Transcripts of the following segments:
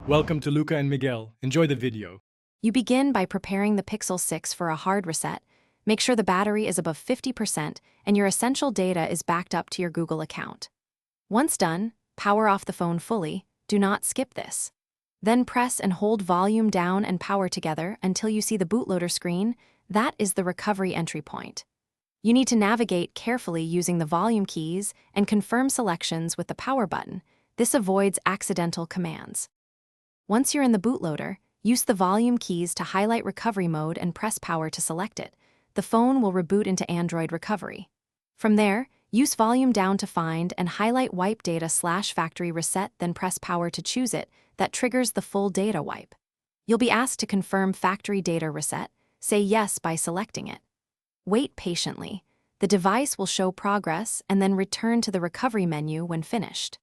Welcome to Luca and Miguel. Enjoy the video. You begin by preparing the Pixel 6 for a hard reset. Make sure the battery is above 50% and your essential data is backed up to your Google account. Once done, power off the phone fully. Do not skip this. Then press and hold volume down and power together until you see the bootloader screen. That is the recovery entry point. You need to navigate carefully using the volume keys and confirm selections with the power button. This avoids accidental commands. Once you're in the bootloader, use the volume keys to highlight recovery mode and press power to select it. The phone will reboot into Android recovery. From there, use volume down to find and highlight wipe data/factory reset, then press power to choose it. That triggers the full data wipe. You'll be asked to confirm factory data reset. Say yes by selecting it. Wait patiently. The device will show progress and then return to the recovery menu when finished.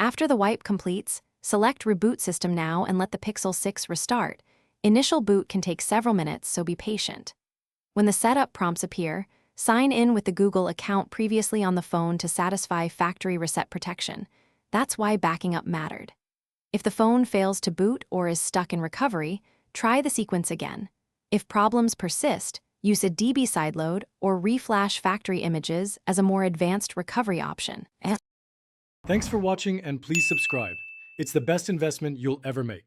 After the wipe completes, select Reboot System Now and let the Pixel 6 restart. Initial boot can take several minutes, so be patient. When the setup prompts appear, sign in with the Google account previously on the phone to satisfy factory reset protection. That's why backing up mattered. If the phone fails to boot or is stuck in recovery, try the sequence again. If problems persist, use a DB sideload or reflash factory images as a more advanced recovery option. Thanks for watching and please subscribe. It's the best investment you'll ever make.